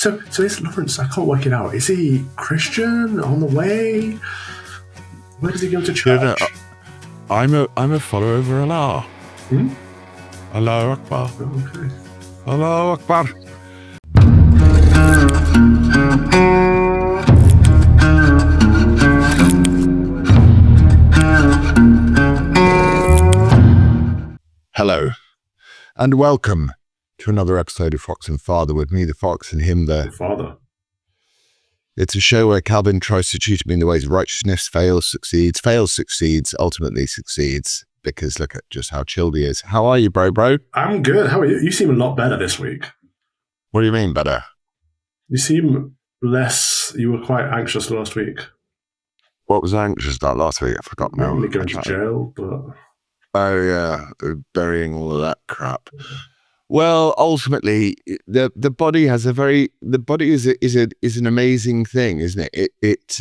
So is Laurence? I can't work it out. Is he Christian on the way? Where does he go to church? I'm a follower of Allah. Allahu Akbar. Okay. Allahu Akbar. Hello, and welcome to another episode of Fox and Father with me, the Fox, and him, the Father. It's a show where Calvin tries to tutor me in the ways of righteousness, fails, succeeds, ultimately succeeds, because look at just how chilled he is. How are you, bro? I'm good. How are you? You seem a lot better this week. What do you mean, better? You seem less... You were quite anxious last week. What was I anxious about last week? I forgot now. Mainly going to jail, but... Oh, yeah, burying all of that crap. Well, ultimately, the body has the body is an amazing thing, isn't it? It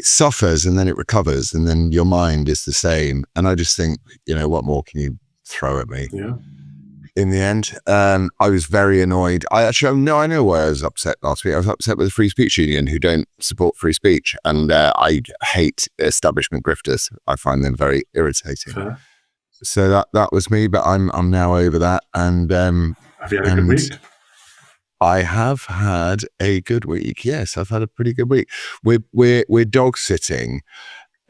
suffers and then it recovers, and then your mind is the same. And I just think, what more can you throw at me? Yeah. In the end, I was very annoyed. I know why I was upset last week. I was upset with the Free Speech Union, who don't support free speech, and I hate establishment grifters. I find them very irritating. Fair. So that was me, but I'm now over that. And have you had a good week? I have had a good week. Yes, I've had a pretty good week. We're dog sitting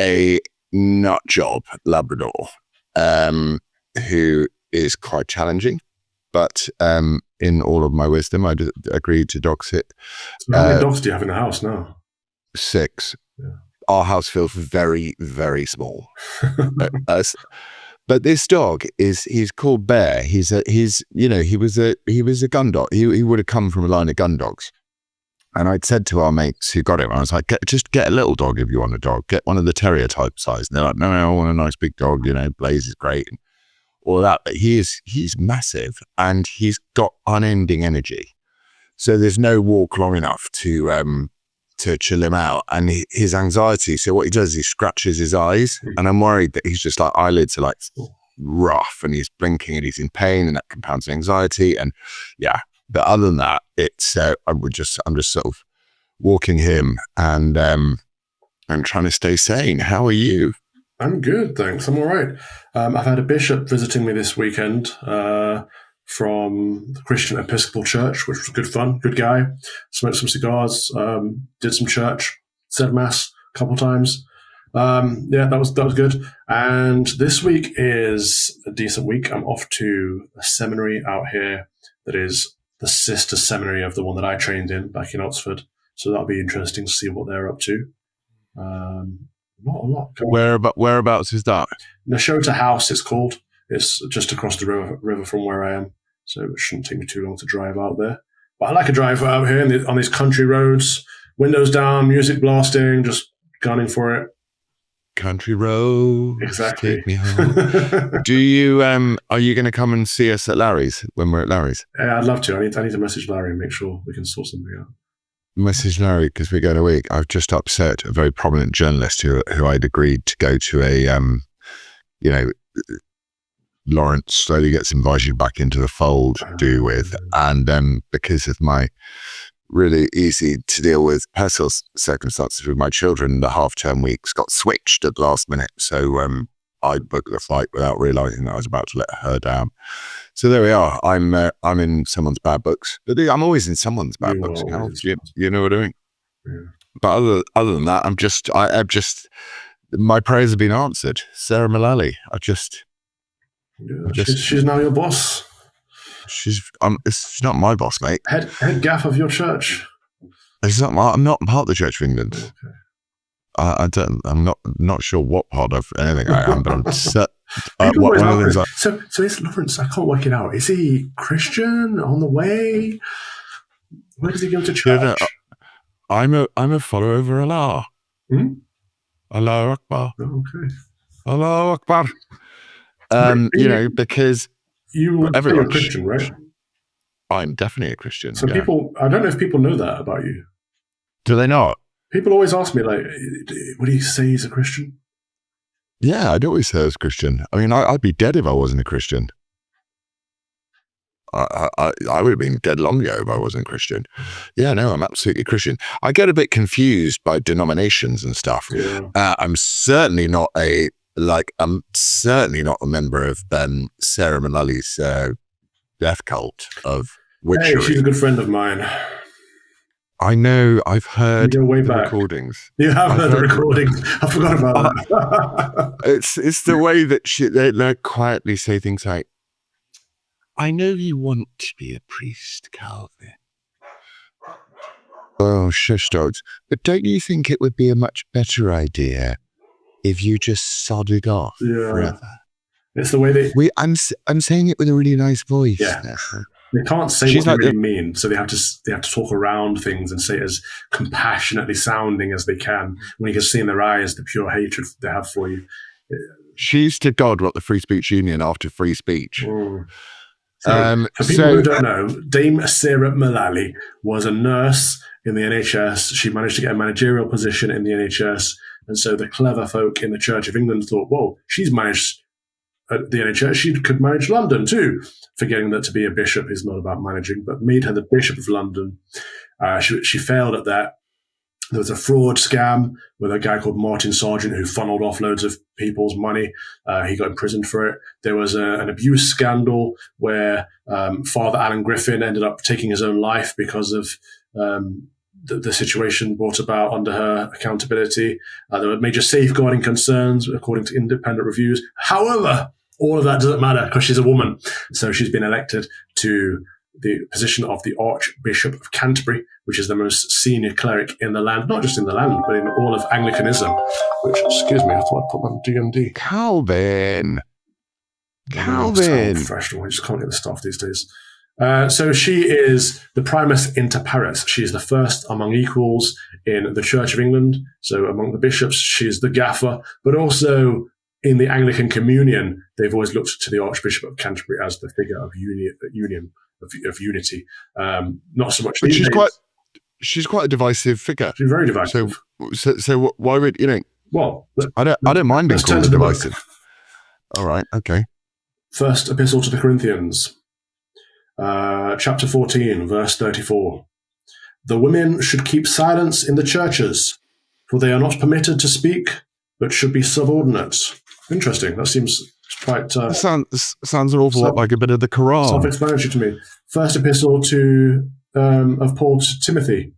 a nut job Labrador, who is quite challenging, but in all of my wisdom, I agreed to dog sit. So how many dogs do you have in the house now? 6. Yeah. Our house feels very, very small. But this dog he's called Bear. He was a gun dog. He would have come from a line of gun dogs. And I'd said to our mates who got him, I was like, just get a little dog if you want a dog. Get one of the terrier type size. And they're like, no, I want a nice big dog. Blaze is great. And all that. But he's massive and he's got unending energy. So there's no walk long enough to chill him out, and his anxiety. So what he does is he scratches his eyes, and I'm worried that he's just like eyelids are like rough, and he's blinking, and he's in pain, and that compounds anxiety. And yeah, but other than that, it's I'm just sort of walking him and trying to stay sane. How are you? I'm good, thanks. I'm all right. I've had a bishop visiting me this weekend from the Christian Episcopal Church, which was good fun. Good guy. Smoked some cigars, did some church, said mass a couple times. That was good. And this week is a decent week. I'm off to a seminary out here that is the sister seminary of the one that I trained in back in Oxford. So that'll be interesting to see what they're up to. Not a lot. Whereabouts is that? Nashota House, it's called. It's just across the river from where I am, so it shouldn't take me too long to drive out there. But I like a drive out here on these country roads, windows down, music blasting, just gunning for it. Country roads, exactly. Take me home. Do you? Are you going to come and see us at Larry's when we're at Larry's? Yeah, I'd love to. I need to message Larry and make sure we can sort something out. Message Larry, because we're going a week. I've just upset a very prominent journalist who I'd agreed to go to a Laurence slowly gets invited back into the fold with, and because of my really easy to deal with personal circumstances with my children, the half-term weeks got switched at the last minute, so I booked the flight without realising that I was about to let her down. So there we are. I'm in someone's bad books, but I'm always in someone's bad books. Cal. You know what I mean? Yeah. But other than that, I'm just my prayers have been answered. Sarah Mullally, she's now your boss. She's not my boss, mate. Head gaff of your church. I'm not part of the Church of England. Okay. I'm not sure what part of anything I am, but I'm set. So is Laurence? I can't work it out. Is he Christian on the way? Where does he go to church? I'm a follower of Allah. Allahu Akbar. Okay. Allahu Akbar. Because you're a Christian, right? I'm definitely a Christian. So I don't know if people know that about you. Do they not? People always ask me, like, would he say he's a Christian? Yeah, I'd always say I was Christian. I mean, I'd be dead if I wasn't a Christian. I would have been dead long ago if I wasn't Christian. Yeah, no, I'm absolutely Christian. I get a bit confused by denominations and stuff. Yeah. I'm certainly not a member of Sarah Mullally's death cult of witchery. Hey, she's a good friend of mine. I know. I've heard You go way the back. recordings. You have heard the recordings. I forgot about that. It's the way that they quietly say things like, "I know you want to be a priest, Calvin." Oh, shush, dogs. But don't you think it would be a much better idea if you just sodded off forever? It's the way they... I'm saying it with a really nice voice. Yeah. They can't say what they really mean, so they have to talk around things and say it as compassionately sounding as they can, when you can see in their eyes the pure hatred they have for you. She's to God what the Free Speech Union after free speech. So, for people who don't know, Dame Sarah Mullally was a nurse in the NHS. She managed to get a managerial position in the NHS, and so the clever folk in the Church of England thought, well, she's managed at the NHS, she could manage London too, forgetting that to be a bishop is not about managing, but made her the Bishop of London. She failed at that. There was a fraud scam with a guy called Martin Sargent who funneled off loads of people's money. He got imprisoned for it. There was an abuse scandal where Father Alan Griffin ended up taking his own life because of the situation brought about under her accountability. There were major safeguarding concerns, according to independent reviews. However, all of that doesn't matter because she's a woman. So she's been elected to the position of the Archbishop of Canterbury, which is the most senior cleric in the land, not just in the land, but in all of Anglicanism, which, excuse me, I thought I'd put on DMD. Calvin. I just can't get the stuff these days. So she is the primus inter pares. She is the first among equals in the Church of England. So among the bishops, she's the gaffer, but also in the Anglican Communion, they've always looked to the Archbishop of Canterbury as the figure of unity. Not so much. But she's quite a divisive figure. She's very divisive. So why would you know? Well, I don't mind being called divisive. All right, okay. First Epistle to the Corinthians, chapter 14, verse 34. The women should keep silence in the churches, for they are not permitted to speak, but should be subordinate. Interesting. That seems quite... sounds an awful lot like a bit of the Quran. Self-explanatory to me. First epistle of Paul to Timothy,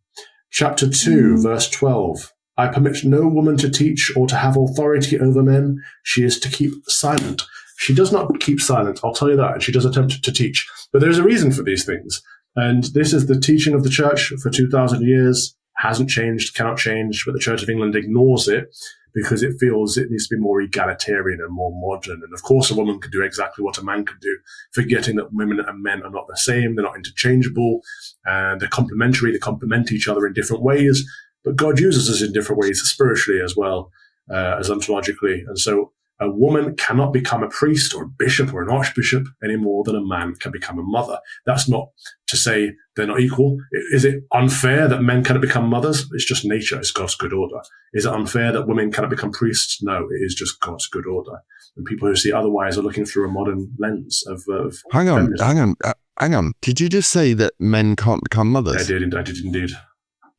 chapter 2, verse 12. I permit no woman to teach or to have authority over men. She is to keep silent. She does not keep silent, I'll tell you that. She does attempt to teach. But there's a reason for these things. And this is the teaching of the church for 2,000 years. Hasn't changed, cannot change, but the Church of England ignores it because it feels it needs to be more egalitarian and more modern. And of course, a woman could do exactly what a man could do, forgetting that women and men are not the same. They're not interchangeable, and they're complementary. They complement each other in different ways. But God uses us in different ways, spiritually as well as ontologically. And so a woman cannot become a priest or a bishop or an archbishop any more than a man can become a mother. That's not to say they're not equal. Is it unfair that men cannot become mothers? It's just nature. It's God's good order. Is it unfair that women cannot become priests? No, it is just God's good order. And people who see otherwise are looking through a modern lens of Hang on. Did you just say that men can't become mothers? I did indeed.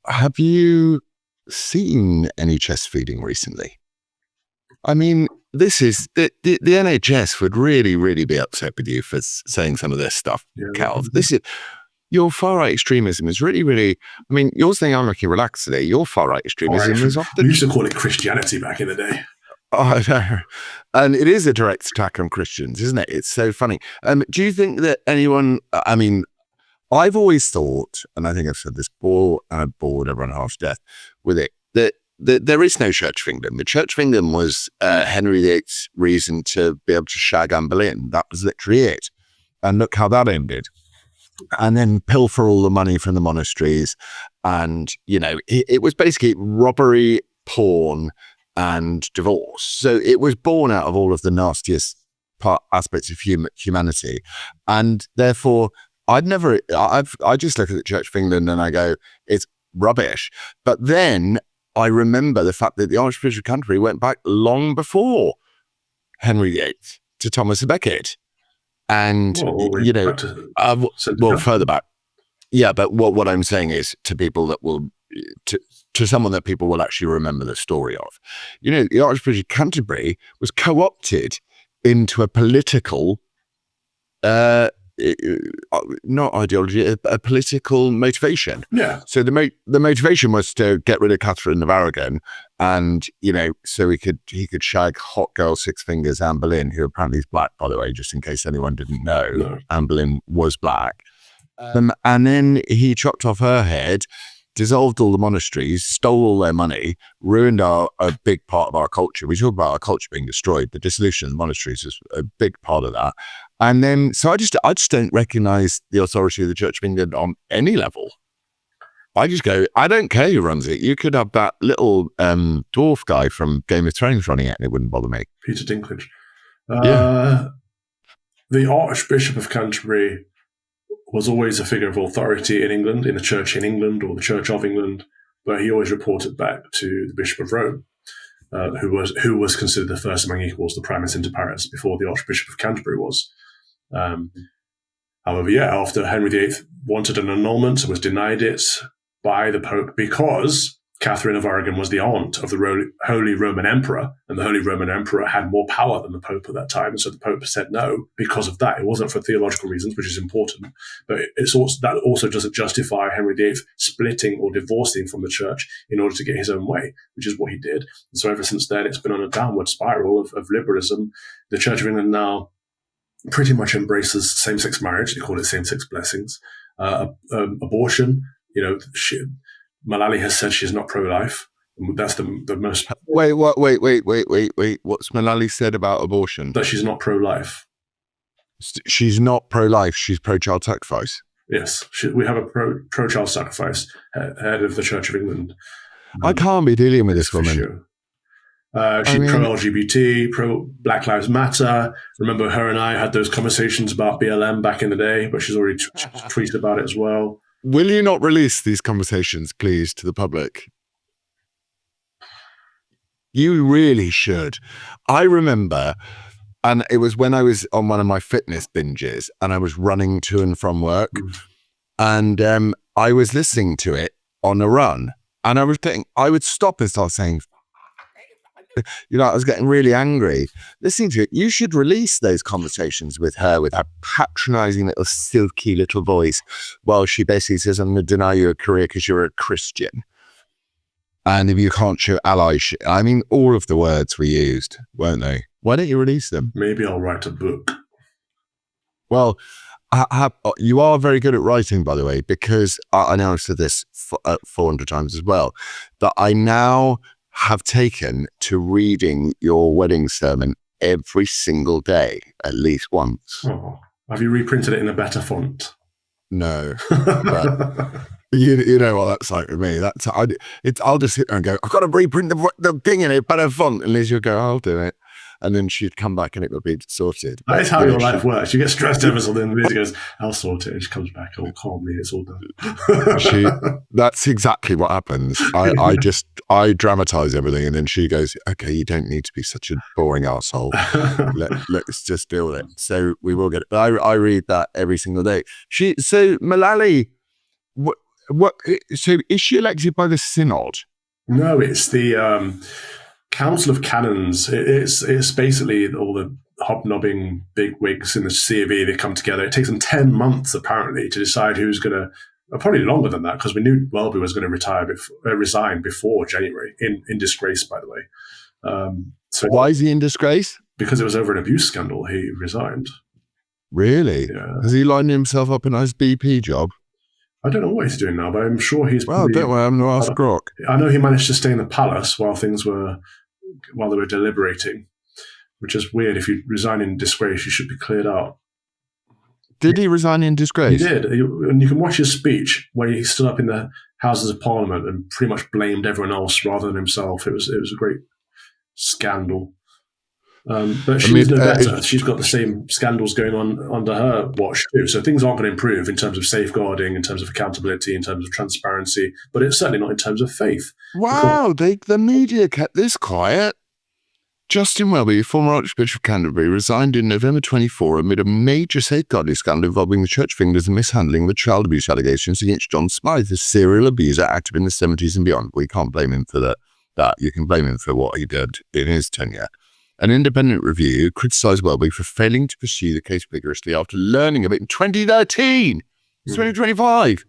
Have you seen any chest feeding recently? I mean, this is the NHS would really, really be upset with you for saying some of this stuff, Cal. This is your far right extremism is really, really. I mean, you're saying I'm looking relaxed today. Your far right extremism is often. We used to call it Christianity back in the day. Oh, no. And it is a direct attack on Christians, isn't it? It's so funny. Do you think that anyone? I mean, I've always thought, and I think I've said this before, and I've bored everyone half to death with it, that there is no Church of England. The Church of England was Henry VIII's reason to be able to shag Anne Boleyn. That was literally it. And look how that ended. And then pilfer all the money from the monasteries. And, you know, it was basically robbery, porn, and divorce. So it was born out of all of the nastiest aspects of humanity. And therefore, I just look at the Church of England and I go, it's rubbish. But then I remember the fact that the Archbishop of Canterbury went back long before Henry VIII to Thomas à Becket. And, Well, back to further back. Yeah, but what I'm saying is to people that will, to someone that people will actually remember the story of. The Archbishop of Canterbury was co-opted into a political, not ideology, a political motivation. Yeah. So the motivation was to get rid of Catherine of Aragon, and so he could shag hot girl Six Fingers Anne Boleyn, who apparently is black, by the way, just in case anyone didn't know. No. Anne Boleyn was black, and then he chopped off her head, dissolved all the monasteries, stole all their money, ruined a big part of our culture. We talk about our culture being destroyed. The dissolution of the monasteries is a big part of that. And then, so I just don't recognize the authority of the Church of England on any level. I just go, I don't care who runs it. You could have that little dwarf guy from Game of Thrones running it, and it wouldn't bother me. Peter Dinklage. Yeah. The Archbishop of Canterbury was always a figure of authority in England, in the Church in England or the Church of England, but he always reported back to the Bishop of Rome, who was considered the first among equals, the primus inter pares, before the Archbishop of Canterbury was. However, after Henry VIII wanted an annulment, was denied it by the Pope because Catherine of Aragon was the aunt of the Holy Roman Emperor, and the Holy Roman Emperor had more power than the Pope at that time. And so the Pope said no because of that. It wasn't for theological reasons, which is important, but that also doesn't justify Henry VIII splitting or divorcing from the Church in order to get his own way, which is what he did. And so ever since then, it's been on a downward spiral of liberalism. The Church of England now pretty much embraces same-sex marriage. They call it same-sex blessings. Abortion, Mullally has said she's not pro-life. That's the most... Wait. What's Mullally said about abortion? That she's not pro-life. She's not pro-life. She's pro-child sacrifice. Yes. we have a pro-child sacrifice head of the Church of England. I can't be dealing with this woman. Sure. She's pro-LGBT, pro-Black Lives Matter. Remember, her and I had those conversations about BLM back in the day, but she's already tweeted about it as well. Will you not release these conversations, please, to the public? You really should. I remember, and it was when I was on one of my fitness binges, and I was running to and from work, and I was listening to it on a run, and I would stop and start saying, I was getting really angry listening to it. You should release those conversations with her, with her patronizing little silky little voice, while she basically says, I'm going to deny you a career because you're a Christian. And if you can't show allyship, I mean, all of the words were used, weren't they? Why don't you release them? Maybe I'll write a book. Well, you are very good at writing, by the way, because I know I've said this 400 times as well, that I now have taken to reading your wedding sermon every single day, at least once. Oh, have you reprinted it in a better font? No, but you know what that's like with me. I'll just sit there and go, I've got to reprint the thing in a better font, and Liz will go, I'll do it. And then she'd come back and it would be sorted. That is how your life works. You get stressed over something, and Liz goes, I'll sort it. And she comes back all calmly, it's all done. That's exactly what happens. I dramatize everything, and then she goes, okay, you don't need to be such a boring arsehole. Let's just deal with it. So we will get it. I read that every single day. So Mullally, so is she elected by the synod? No, it's the Council of Canons. It's basically all the hobnobbing bigwigs in the C of E. They come together. It takes them 10 months apparently to decide who's going to. Probably longer than that, because we knew Welby was going to resign before January in disgrace, by the way. So why is he in disgrace? Because it was over an abuse scandal. He resigned. Really? Yeah. Has he lined himself up a nice BP job? I don't know what he's doing now, but I'm sure he's. Well, don't worry, I'm going to ask Grok. I know he managed to stay in the palace while they were deliberating, which is weird. If you resign in disgrace, you should be cleared out. Did he resign in disgrace? He did. And you can watch his speech where he stood up in the Houses of Parliament and pretty much blamed everyone else rather than himself. It was a great scandal. But she's no better. She's got the same scandals going on under her watch too. So things aren't going to improve in terms of safeguarding, in terms of accountability, in terms of transparency, but it's certainly not in terms of faith. Wow, the media kept this quiet. Justin Welby, former Archbishop of Canterbury, resigned in November 24 amid a major safeguarding scandal involving the Church of England and mishandling the child abuse allegations against John Smythe, a serial abuser active in the 70s and beyond. We can't blame him for that. You can blame him for what he did in his tenure. An independent review criticised Welby for failing to pursue the case vigorously after learning of it in 2013. It's 2025.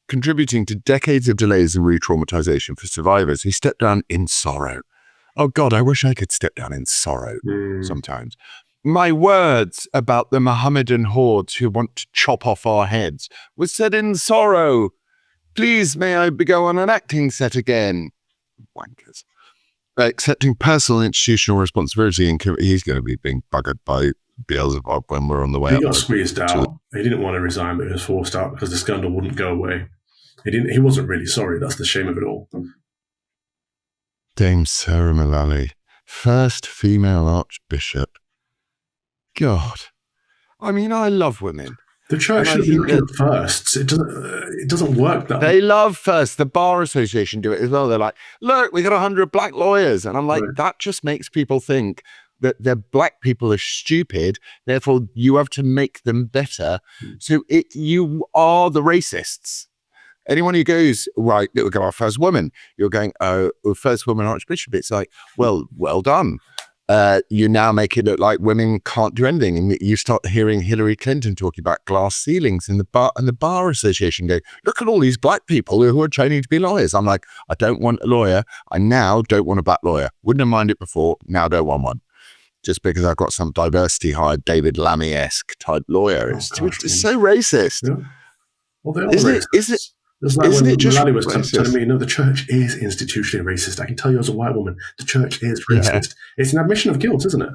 Contributing to decades of delays and re-traumatization for survivors, he stepped down in sorrow. Oh God, I wish I could step down in sorrow sometimes. My words about the Mohammedan hordes who want to chop off our heads was said in sorrow. Please, may I go on an acting set again? Wankers. Accepting personal institutional responsibility, and he's going to be being buggered by Beelzebub when we're on the way. He got squeezed out. He didn't want to resign, but he was forced out because the scandal wouldn't go away. He wasn't really sorry. That's the shame of it all. Dame Sarah Mullally, first female archbishop. God, I mean, I love women. The church should be looking at firsts. It doesn't work that way. They love first. The Bar Association do it as well. They're like, look, we got 100 black lawyers. And I'm like, that just makes people think that the black people are stupid. Therefore, you have to make them better. So you are the racists. Anyone who goes, right, it will go our first woman. You're going, oh, first woman archbishop. It's like, well done. You now make it look like women can't do anything. And you start hearing Hillary Clinton talking about glass ceilings in the Bar Association going, look at all these black people who are training to be lawyers. I'm like, I don't want a lawyer. I now don't want a black lawyer. Wouldn't have minded it before. Now don't want one. Just because I've got some diversity hired David Lammy-esque type lawyer. It's so racist. Yeah. Well, they are racist. It's like when Mullally was telling me, no, the church is institutionally racist. I can tell you as a white woman, the church is racist. Yeah. It's an admission of guilt, isn't it?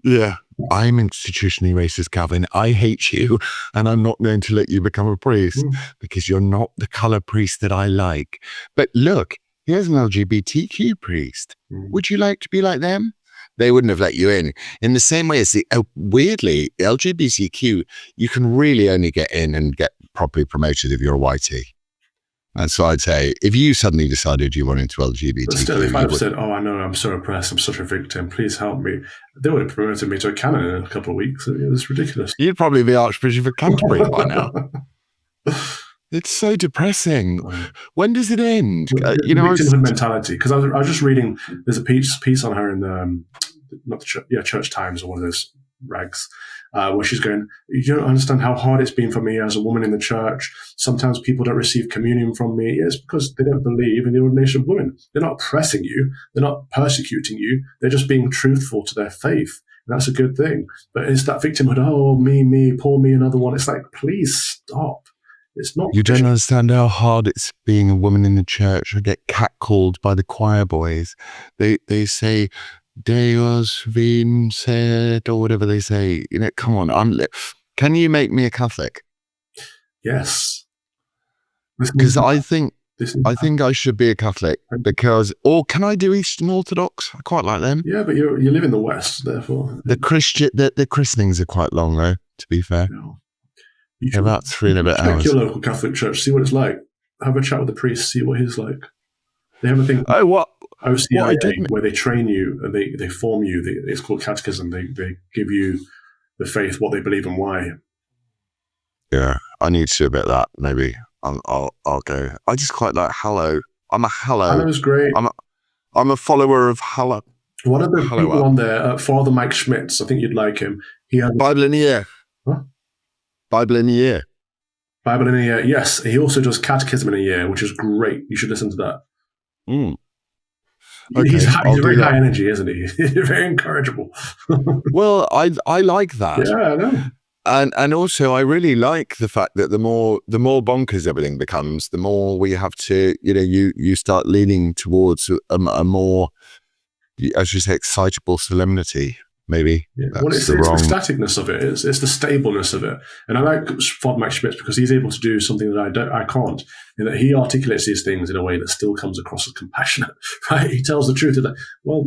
Yeah. I'm institutionally racist, Calvin. I hate you, and I'm not going to let you become a priest because you're not the colour priest that I like. But look, here's an LGBTQ priest. Would you like to be like them? They wouldn't have let you in the same way as weirdly, LGBTQ, you can really only get in and get properly promoted if you're a whitey. And so I'd say, if you suddenly decided you wanted to LGBT, but still, if I'd said, "Oh, I know, I'm so oppressed, I'm such a victim, please help me," they would have promoted me to a canon in a couple of weeks. It's ridiculous. You'd probably be Archbishop of Canterbury by now. It's so depressing. When does it end? Victimhood mentality. Because I was just reading. There's a piece on her in Church Times or one of those rags. Where she's going, you don't understand how hard it's been for me as a woman in the church. Sometimes people don't receive communion from me. It's because they don't believe in the ordination of women. They're not oppressing you. They're not persecuting you. They're just being truthful to their faith. And that's a good thing. But it's that victimhood, oh, me, poor me, another one. It's like, please stop. It's not. You don't understand how hard it's being a woman in the church. I get catcalled by the choir boys. They say, Deus vin sed, or whatever they say. Come on. Can you make me a Catholic? Yes. Because I think I should be a Catholic. Or can I do Eastern Orthodox? I quite like them. Yeah, but you live in the West, therefore. The christenings are quite long, though, to be fair. No. About 3 and a bit hours. Check your local Catholic church, see what it's like. Have a chat with the priest, see what he's like. They have a thing. Oh, what? OCIA, where they train you, and they form you. It's called catechism. They give you the faith, what they believe, and why. Yeah, I need to do a bit of that. Maybe I'll go. I just quite like Hallow. I'm a Hallow. Hallow's great. I'm a follower of Hallow. One of the people on there, Father Mike Schmitz. I think you'd like him. He has Bible in a Year. Huh? Bible in a Year. Bible in a Year. Yes, he also does Catechism in a Year, which is great. You should listen to that. Okay, he's very high energy, isn't he? He's very incorrigible. Well, I like that. Yeah, I know. And also I really like the fact that the more bonkers everything becomes, the more we have to, you start leaning towards a more, as you say, excitable solemnity. Maybe. Yeah. Well, it's the staticness of it. It's the stableness of it. And I like Father Max Schmitz because he's able to do something that I can't. In that he articulates these things in a way that still comes across as compassionate. Right? He tells the truth that,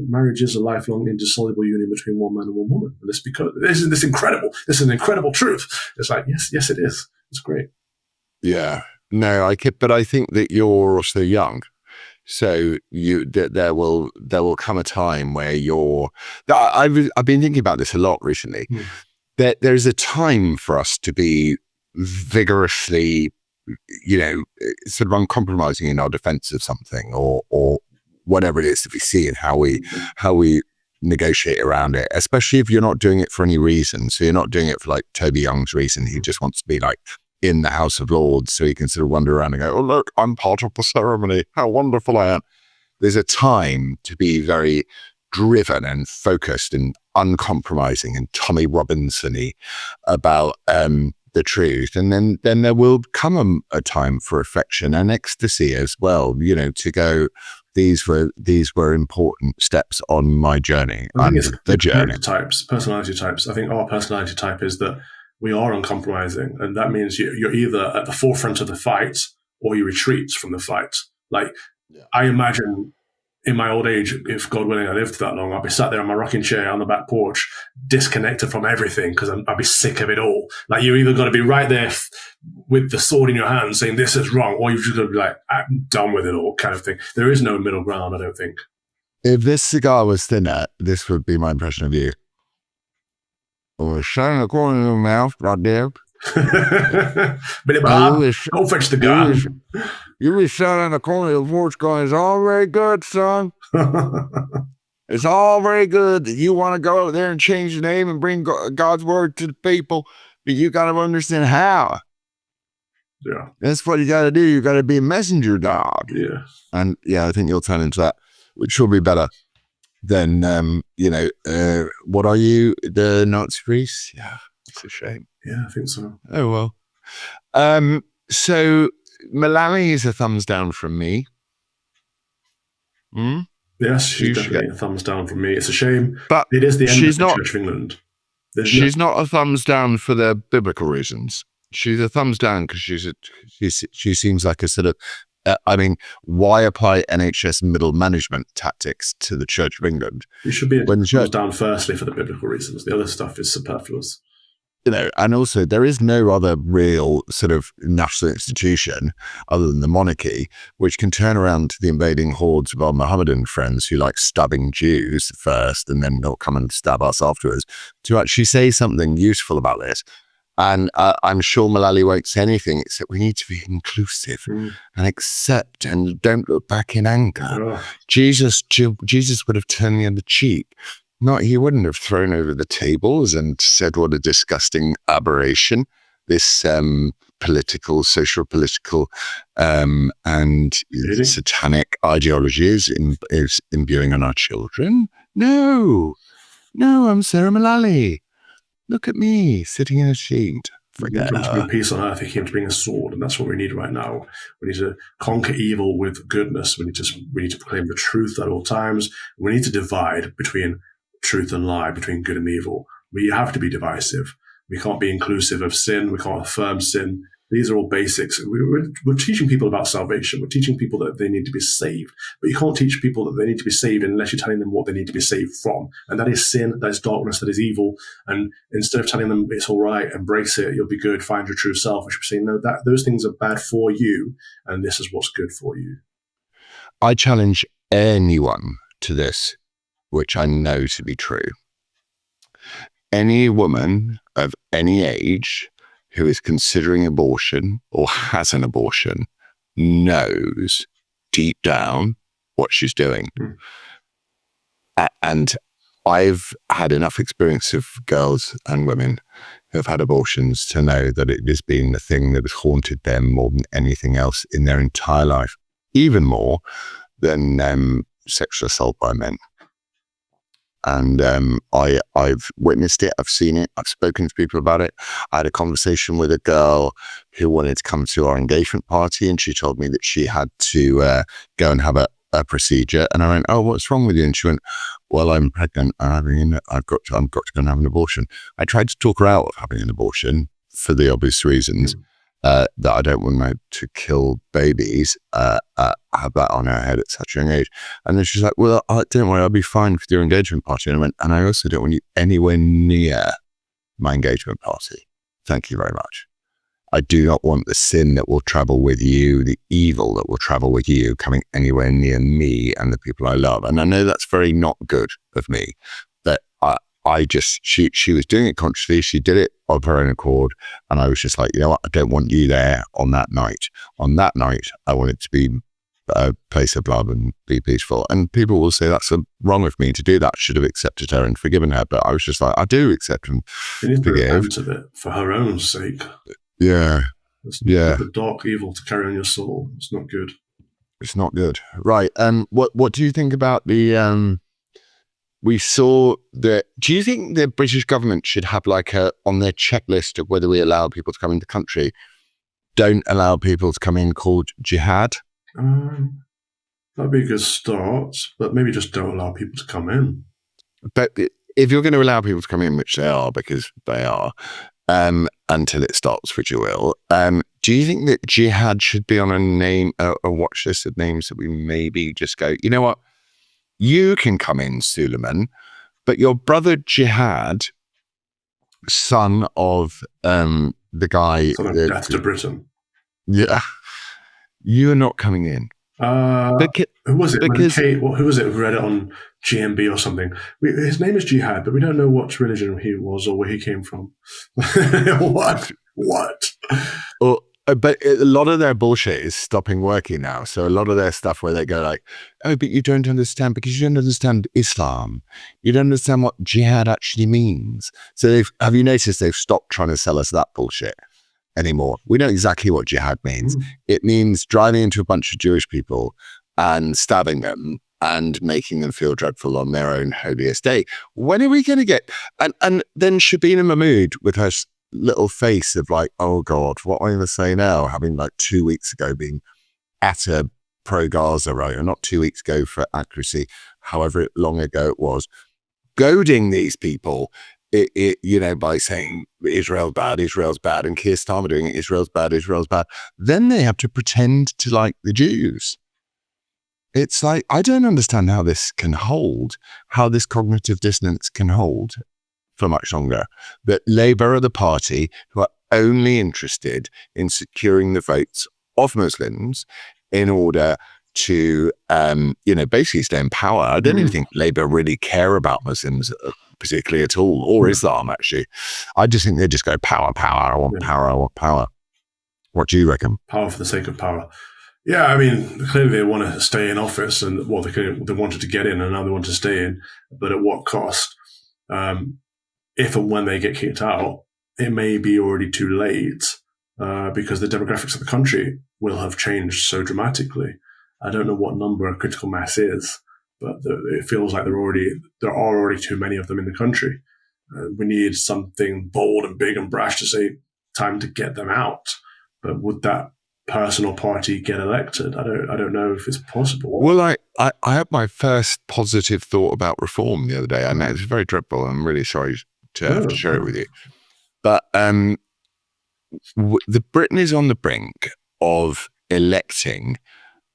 marriage is a lifelong, indissoluble union between one man and one woman. And this is an incredible truth. It's like, yes, it is. It's great. Yeah. No, but I think that you're also young. So there will come a time where I've been thinking about this a lot recently. There's a time for us to be vigorously, sort of uncompromising in our defense of something, or whatever it is that we see, and how we negotiate around it, especially if you're not doing it for any reason. So you're not doing it for like Toby Young's reason. He just wants to be like in the House of Lords so he can sort of wander around and go, oh, look, I'm part of the ceremony. How wonderful I am. There's a time to be very driven and focused and uncompromising and Tommy Robinson-y about the truth. And then there will come a time for affection and ecstasy as well, to go, these were important steps on my journey. I think it's the journey. Personality types. I think our personality type is that we are uncompromising, and that means you're either at the forefront of the fight or you retreat from the fight. Like, I imagine in my old age, if God willing I lived that long, I'll be sat there on my rocking chair on the back porch, disconnected from everything, because I'll be sick of it all. Like, you either got to be right there with the sword in your hand saying this is wrong, or you've just got to be like, I'm done with it all, kind of thing. There is no middle ground, I don't think. If this cigar was thinner, this would be my impression of you. Or shutting the corner of your mouth, goddamn. Billy Bob, go fetch the gun. You be shouting in the corner of the porch going, it's all very good, son. It's all very good that you want to go out there and change the name and bring God's word to the people, but you got to understand how. Yeah. That's what you got to do. You got to be a messenger dog. Yeah. And I think you'll turn into that, which will be better than, what are you, the Nazi priest? Yeah, it's a shame. Yeah, I think so. Oh, well. So Mullally is a thumbs down from me. Yes, she's definitely a thumbs down from me. It's a shame, but it is the end of the Church of England. She's not a thumbs down for the biblical reasons. She's a thumbs down because she seems like a sort of, why apply NHS middle management tactics to the Church of England? You should be a thumbs down firstly for the biblical reasons. The other stuff is superfluous. And also there is no other real sort of national institution other than the monarchy, which can turn around to the invading hordes of our Mohammedan friends who like stabbing Jews first, and then they'll come and stab us afterwards, to actually say something useful about this. And I'm sure Mullally won't say anything except we need to be inclusive and accept and don't look back in anger. Oh. Jesus would have turned the other cheek. He wouldn't have thrown over the tables and said what a disgusting aberration this social political and satanic ideology is imbuing on our children. No, I'm Sarah Mullally. Look at me sitting in a sheet. Forget her. To bring peace on earth, he came to bring a sword, and that's what we need right now. We need to conquer evil with goodness. We need to proclaim the truth at all times. We need to divide between truth and lie, between good and evil. We have to be divisive. We can't be inclusive of sin. We can't affirm sin. These are all basics. We're teaching people about salvation. We're teaching people that they need to be saved. But you can't teach people that they need to be saved unless you're telling them what they need to be saved from. And that is sin, that is darkness, that is evil. And instead of telling them it's all right, embrace it, you'll be good, find your true self, we should be saying, no, those things are bad for you, and this is what's good for you. I challenge anyone to this, which I know to be true. Any woman of any age who is considering abortion or has an abortion knows deep down what she's doing. And I've had enough experience of girls and women who have had abortions to know that it has been the thing that has haunted them more than anything else in their entire life, even more than sexual assault by men. And I've witnessed it. I've seen it. I've spoken to people about it. I had a conversation with a girl who wanted to come to our engagement party, and she told me that she had to go and have a procedure. And I went, "Oh, what's wrong with you?" And she went, "Well, I'm pregnant. I've got to go and have an abortion." I tried to talk her out of having an abortion for the obvious reasons. That I don't want her to kill babies, have that on her head at such a young age. And then she's like, "Well, don't worry, I'll be fine for your engagement party." And I went, "And I also don't want you anywhere near my engagement party. Thank you very much." I do not want the sin that will travel with you, the evil that will travel with you, coming anywhere near me and the people I love. And I know that's very not good of me, that she was doing it consciously. She did it of her own accord. And I was just like, you know what? I don't want you there on that night. On that night, I want it to be a place of love and be peaceful. And people will say that's wrong of me to do that. I should have accepted her and forgiven her. But I was just like, I do accept and You need to forgive. repent of it for her own sake. Yeah. It's Yeah. the dark evil to carry on your soul. It's not good. It's not good. Right. What do you think about the we saw that, do you think the British government should have like on their checklist of whether we allow people to come into the country, don't allow people to come in, called jihad? That'd be a good start, but maybe just don't allow people to come in. But if you're going to allow people to come in, which they are, because they are, until it stops, which you will, do you think that jihad should be on a watch list of names that we maybe just go, you know what, you can come in, Suleiman, but your brother Jihad, son of the guy, Son of Death to Britain. Yeah, you are not coming in. Who was it? Who was it who read it on GMB or something? His name is Jihad, but we don't know what religion he was or where he came from. What? But a lot of their bullshit is stopping working now. So a lot of their stuff where they go like, oh, but you don't understand because you don't understand Islam. You don't understand what jihad actually means. So have you noticed they've stopped trying to sell us that bullshit anymore? We know exactly what jihad means. It means driving into a bunch of Jewish people and stabbing them and making them feel dreadful on their own holiest day. When are we going to get... And then Shabina Mahmood with her little face of like, oh God, what am I going to say now? Having like 2 weeks ago been at a pro-Gaza rally, or not 2 weeks ago for accuracy, however long ago it was, goading these people, by saying Israel's bad, and Keir Starmer doing it, Israel's bad. Then they have to pretend to like the Jews. It's like, I don't understand how this can hold, how this cognitive dissonance can hold for much longer. That Labour are the party who are only interested in securing the votes of Muslims in order to, basically stay in power. I don't even think Labour really care about Muslims particularly at all, or Islam, actually. I just think they just go power. I want power. What do you reckon? Power for the sake of power. Yeah, I mean, clearly they want to stay in office, and they wanted to get in, and now they want to stay in, but at what cost? If and when they get kicked out, it may be already too late because the demographics of the country will have changed so dramatically. I don't know what number a critical mass is, but it feels like there are already too many of them in the country. We need something bold and big and brash to say, time to get them out. But would that person or party get elected? I don't know if it's possible. Well, I had my first positive thought about reform the other day. I know it's very dreadful. I'm really sorry to have to share it with you. But the Britain is on the brink of electing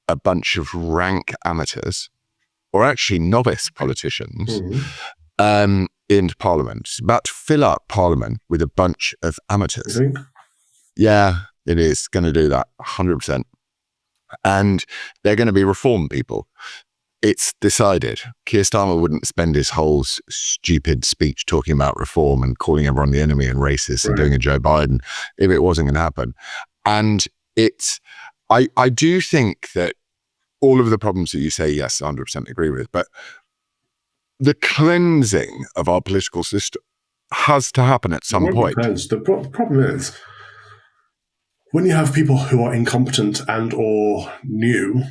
a bunch of rank amateurs, or actually novice politicians, into Parliament. It's about to fill up Parliament with a bunch of amateurs. You think? Yeah, it is going to do that, 100%. And they're going to be reform people. It's decided. Keir Starmer wouldn't spend his whole stupid speech talking about reform and calling everyone the enemy and racist and doing a Joe Biden if it wasn't going to happen. And I do think that all of the problems that you say, yes, 100% agree with, but the cleansing of our political system has to happen at some point. The problem is, when you have people who are incompetent and or new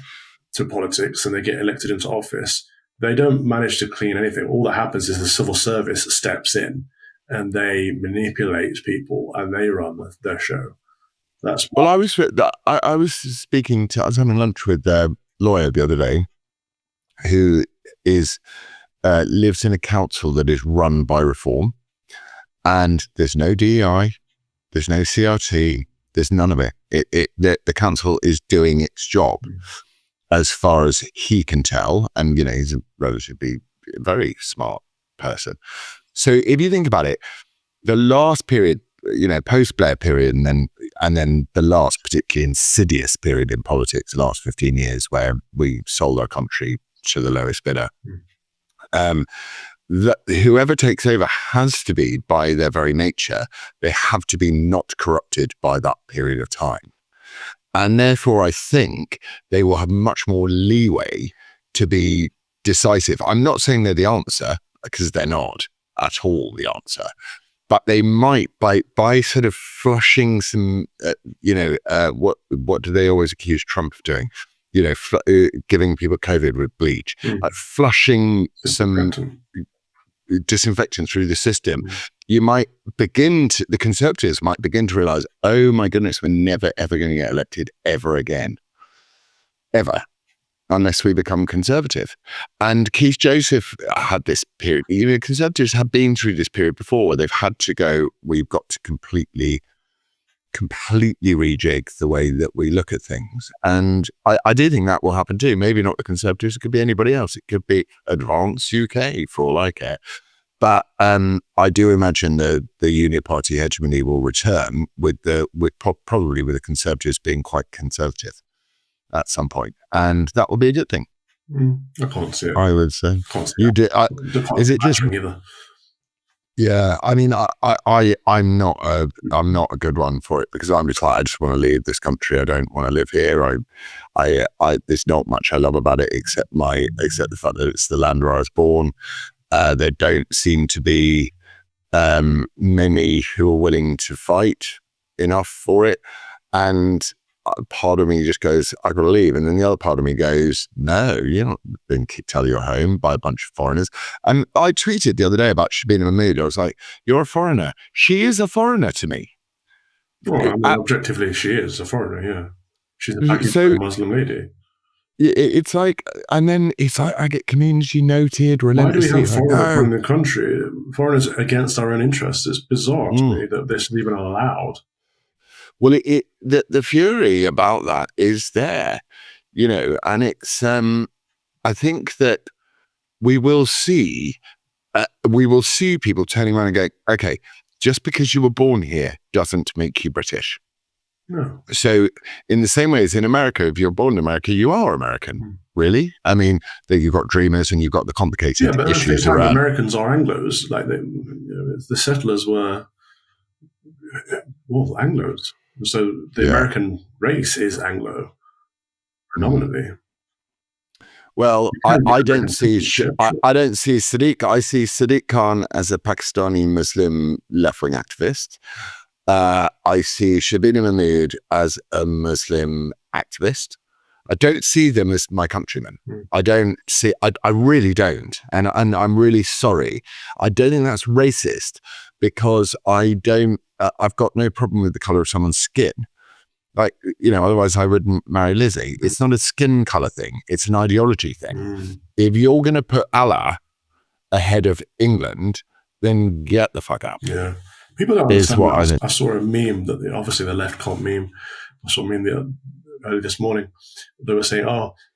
to politics and they get elected into office, they don't manage to clean anything. All that happens is the civil service steps in and they manipulate people and they run their show. That's well, I was having lunch with a lawyer the other day who lives in a council that is run by reform, and there's no DEI, there's no CRT, there's none of it. The council is doing its job as far as he can tell, and he's a relatively very smart person. So if you think about it, the last period post-Blair period, and then the last particularly insidious period in politics, the last 15 years, where we sold our country to the lowest bidder. That whoever takes over has to be, by their very nature, they have to be not corrupted by that period of time. And therefore, I think they will have much more leeway to be decisive. I'm not saying they're the answer, because they're not at all the answer. But they might, by sort of flushing some, what do they always accuse Trump of doing? Giving people COVID with bleach, like flushing some disinfectant through the system. You might the Conservatives might begin to realize, oh my goodness, we're never, ever going to get elected ever again. Ever. Unless we become conservative. And Keith Joseph had this period. Conservatives have been through this period before where they've had to go, we've got to completely rejig the way that we look at things. And I do think that will happen too. Maybe not the Conservatives, it could be anybody else. It could be Advance UK for all I care. But I do imagine the unit party hegemony will return probably with the Conservatives being quite conservative at some point, and that will be a good thing. I can't see it. I would say. You do. Is it just? Either. Yeah, I mean, I'm not a good one for it, because I'm just like, I just want to leave this country. I don't want to live here. There's not much I love about it except the fact that it's the land where I was born. There don't seem to be many who are willing to fight enough for it, and part of me just goes, I gotta leave. And then the other part of me goes, no, you're not being kicked out of your home by a bunch of foreigners. And I tweeted the other day about Shabina Mahmood. I was like, you're a foreigner. She is a foreigner to me. Well, I mean, objectively, she is a foreigner, yeah. She's a Pakistani Muslim lady. It's like, and then it's like, I get community noted relentlessly. Why do we have foreigners running the country? Foreigners against our own interests. It's bizarre to me that this is even allowed. Well, the fury about that is there, and it's, I think that we will see people turning around and going, okay, just because you were born here doesn't make you British. No. So in the same way as in America, if you're born in America, you are American. Really? I mean, you've got dreamers and you've got the complicated issues around. At the same time, Americans are Anglos. Like the settlers were Anglos. So the American race is Anglo, predominantly. Well, I don't see Sadiq. I see Sadiq Khan as a Pakistani Muslim left-wing activist. I see Shabina Mahmood as a Muslim activist. I don't see them as my countrymen. I really don't. And I'm really sorry. I don't think that's racist, because I've got no problem with the color of someone's skin. Like, otherwise I wouldn't marry Lizzie. It's not a skin color thing. It's an ideology thing. If you're going to put Allah ahead of England, then get the fuck out. Yeah. People don't understand. I saw a meme that obviously the left can't meme. I saw a meme early this morning. They were saying,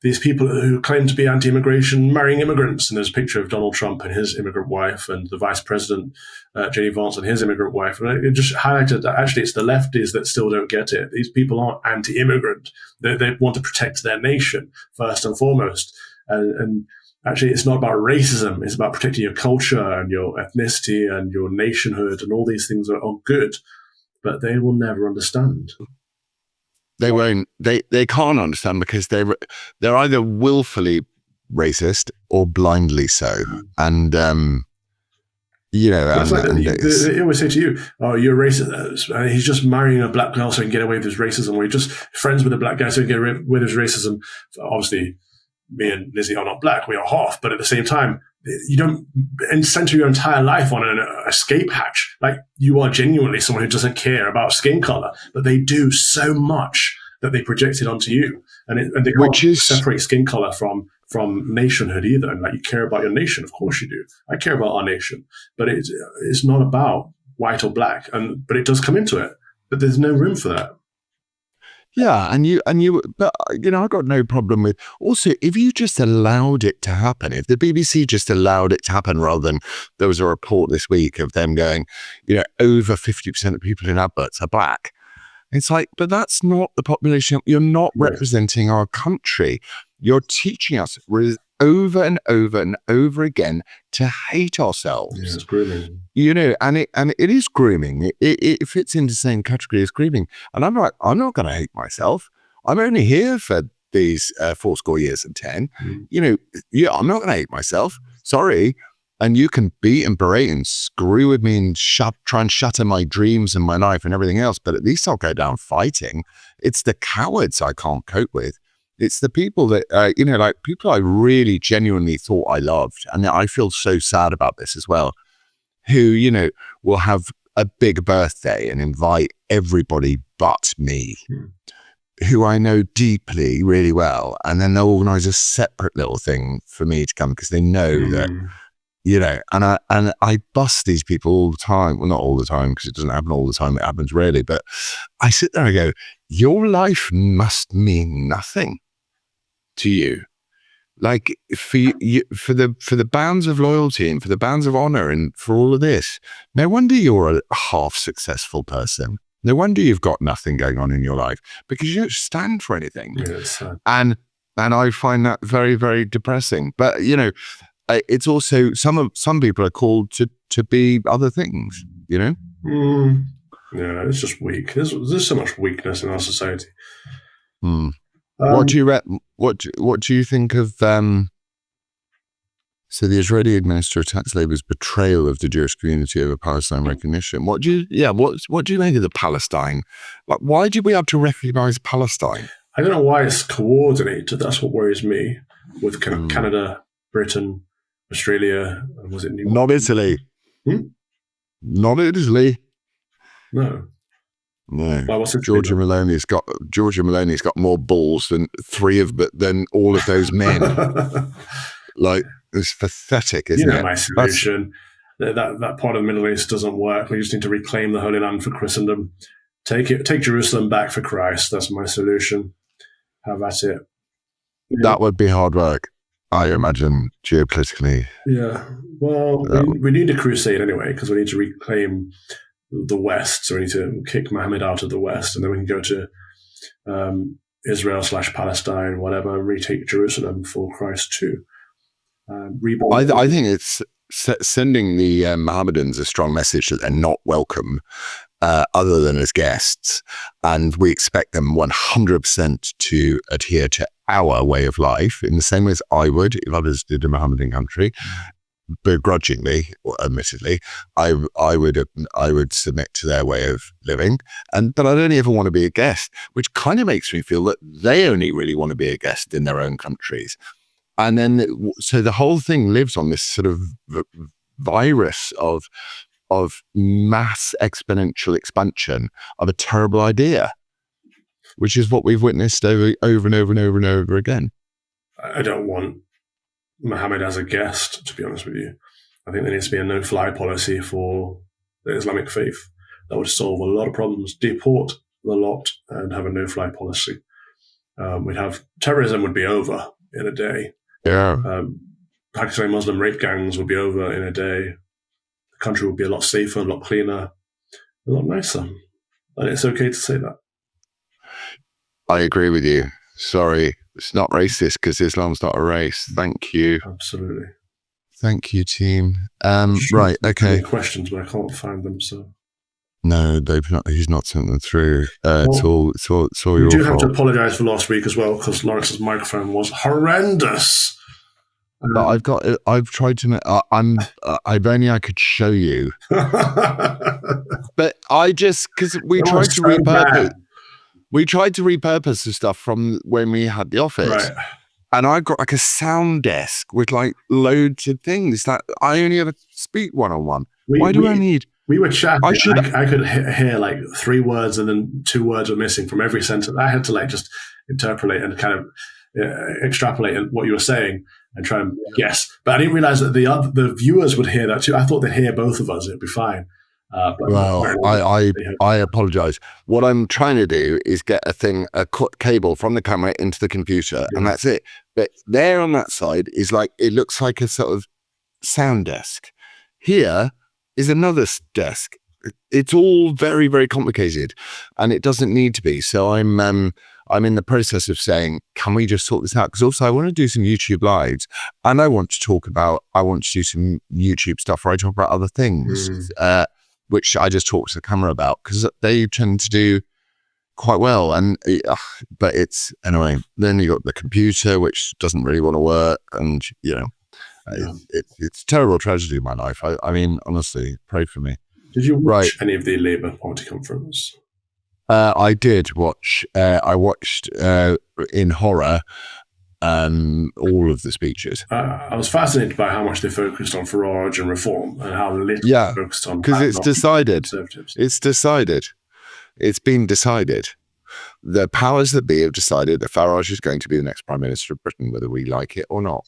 these people who claim to be anti-immigration marrying immigrants. And there's a picture of Donald Trump and his immigrant wife, and the vice president, J.D. Vance, and his immigrant wife. And it just highlighted that actually it's the lefties that still don't get it. These people aren't anti-immigrant. They want to protect their nation first and foremost. And actually, it's not about racism. It's about protecting your culture and your ethnicity and your nationhood, and all these things are good. But they will never understand. They won't. They can't understand, because they're either willfully racist or blindly so. And they always say to you, "Oh, you're racist," and he's just marrying a black girl so he can get away with his racism, or he's just friends with a black guy so he can get away with his racism. Obviously, me and Lizzie are not black; we are half. But at the same time, you don't center your entire life on an escape hatch. Like, you are genuinely someone who doesn't care about skin color, but they do so much that they project it onto you, and they can't separate skin color from nationhood either. And like, you care about your nation, of course you do. I care about our nation, but it's not about white or black, but it does come into it. But there's no room for that. Yeah, but I got no problem with. Also, if you just allowed it to happen, if the BBC just allowed it to happen, rather than there was a report this week of them going, over 50% of people in adverts are black. It's like, but that's not the population. You're not representing our country. You're teaching us over and over and over again to hate ourselves. Yeah, it's grooming. And it is grooming. It fits into the same category as grooming. And I'm like, I'm not going to hate myself. I'm only here for these 40 years and 10. I'm not going to hate myself. Sorry. And you can beat and berate and screw with me and try and shatter my dreams and my life and everything else. But at least I'll go down fighting. It's the cowards I can't cope with. It's the people that, people I really genuinely thought I loved. And I feel so sad about this as well, who, will have a big birthday and invite everybody but me, who I know deeply, really well. And then they'll organize a separate little thing for me to come because they know that, and I bust these people all the time. Well, not all the time because it doesn't happen all the time. It happens rarely. But I sit there and go, your life must mean nothing to you. Like for the bounds of loyalty and for the bounds of honor and for all of this, no wonder you're a half successful person. No wonder you've got nothing going on in your life because you don't stand for anything. Yes. And I find that very, very depressing. But it's also some people are called to be other things. Yeah, it's just weak. There's so much weakness in our society. What do you think of so the Israeli administrator attacks Labour's betrayal of the Jewish community over Palestine recognition? What do you make of the Palestine? Like, why did we have to recognise Palestine? I don't know why it's coordinated. That's what worries me with kind of Canada, Britain, Australia, and was it New York? Not Italy. Not Italy. No. Well, Giorgia Meloni's got more balls than than all of those men. Like, it's pathetic, isn't it? My solution. That part of the Middle East doesn't work. We just need to reclaim the Holy Land for Christendom. Take Jerusalem back for Christ. That's my solution. Have at it. That would be hard work, I imagine, geopolitically. Yeah. Well, we need a crusade anyway because we need to reclaim the West. So we need to kick Muhammad out of the West, and then we can go to Israel/Palestine, whatever, and retake Jerusalem for Christ too. I think it's sending the Mohammedans a strong message that they're not welcome other than as guests, and we expect them 100% to adhere to our way of life in the same way as I would if others did a Mohammedan country. Begrudgingly, or admittedly, I would submit to their way of living, but I'd only ever want to be a guest, which kind of makes me feel that they only really want to be a guest in their own countries. And then, so the whole thing lives on this sort of virus of mass exponential expansion of a terrible idea, which is what we've witnessed over and over and over and over again. I don't want Muhammad as a guest, to be honest with you. I think there needs to be a no-fly policy for the Islamic faith. That would solve a lot of problems. Deport the lot and have a no-fly policy. Terrorism would be over in a day. Yeah. Pakistani Muslim rape gangs would be over in a day. The country would be a lot safer, a lot cleaner, a lot nicer. And it's okay to say that. I agree with you. Sorry, it's not racist because Islam's not a race. Thank you. Absolutely. Thank you, team. Right, okay. Questions, but I can't find them. So no, he's not sent them through. It's all your fault. We do have to apologise for last week as well because Lawrence's microphone was horrendous. But I've tried to. I've only I could show you. But because we tried to repurpose. We tried to repurpose the stuff from when we had the office. Right. And I got like a sound desk with like loads of things that I only ever speak one-on-one. Why do I need? We were chatting. I could hear like 3 words and then 2 words were missing from every sentence. I had to like just interpolate and kind of extrapolate what you were saying and try and guess. But I didn't realize that the viewers would hear that too. I thought they'd hear both of us. It'd be fine. But Well, I apologize. What I'm trying to do is get a cable from the camera into the computer, and that's it. But there on that side is like, it looks like a sort of sound desk. Here is another desk. It's all very, very complicated, and it doesn't need to be. So I'm in the process of saying, can we just sort this out? Because also I want to do some YouTube lives, and I want to do some YouTube stuff where I talk about other things, which I just talk to the camera about, because they tend to do quite well. And but it's anyway. Then you got the computer, which doesn't really want to work, and it's a terrible tragedy in my life. I mean, honestly, pray for me. Did you watch any of the Labour Party conference? I did watch. I watched in horror all of the speeches. I was fascinated by how much they focused on Farage and reform, and how little they focused on. Because it's decided. It's decided. It's been decided. The powers that be have decided that Farage is going to be the next Prime Minister of Britain, whether we like it or not.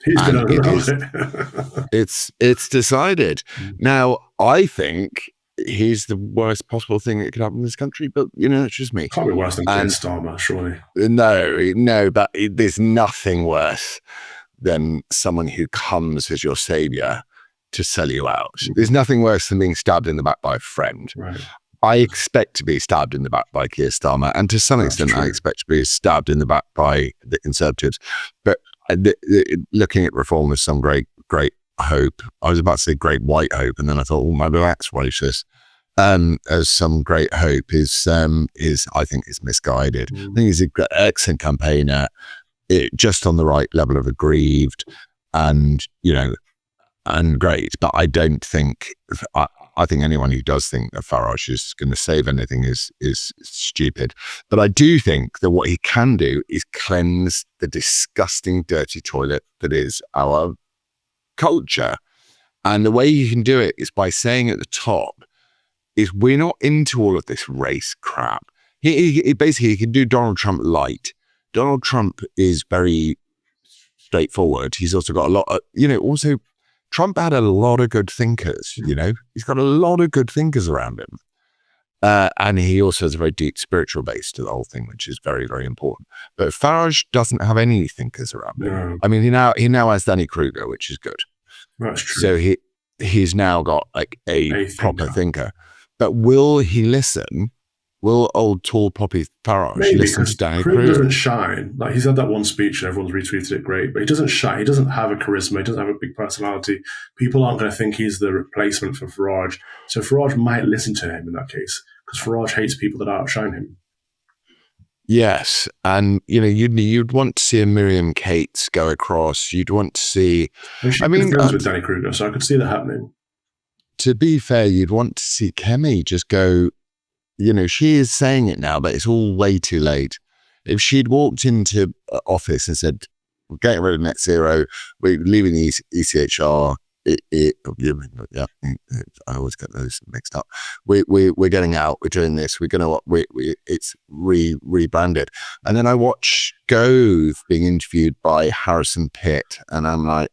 He's going to It's decided. Now, I think he's the worst possible thing that could happen in this country, but it's just me. Can't be worse than Keir Starmer, surely. No, but there's nothing worse than someone who comes as your savior to sell you out. There's nothing worse than being stabbed in the back by a friend. Right. I expect to be stabbed in the back by Keir Starmer, and to some extent, I expect to be stabbed in the back by the Conservatives. But looking at reform with some great hope. I was about to say great white hope, and then I thought, maybe that's racist. As some great hope is I think is misguided. I think he's an excellent campaigner, just on the right level of aggrieved, and great. But I don't think. I think anyone who does think that Farage is going to save anything is stupid. But I do think that what he can do is cleanse the disgusting, dirty toilet that is our culture. And the way you can do it is by saying at the top, is we're not into all of this race crap. He basically, he can do Donald Trump light. Donald Trump is very straightforward. He's also got a lot of, also Trump had a lot of good thinkers, he's got a lot of good thinkers around him. And he also has a very deep spiritual base to the whole thing, which is very, very important. But Farage doesn't have any thinkers around him. No. I mean, he now has Danny Kruger, which is good. That's true. So he's now got like a proper thinker. But will he listen? Will old tall poppy Farage listen to Danny Kruger? Kruger doesn't shine. Like, he's had that one speech and everyone's retweeted it, great, but he doesn't shine. He doesn't have a charisma. He doesn't have a big personality. People aren't going to think he's the replacement for Farage. So Farage might listen to him in that case, because Farage hates people that outshine him. Yes, and you'd want to see a Miriam Cates go across. You'd want to see. She's friends with Danny Kruger, so I could see that happening. To be fair, you'd want to see Kemi just go. She is saying it now, but it's all way too late. If she'd walked into office and said, "We're getting rid of net zero, we're leaving the ECHR," I always get those mixed up. We're getting out. We're doing this. We're gonna. It's rebranded. And then I watch Gove being interviewed by Harrison Pitt, and I'm like,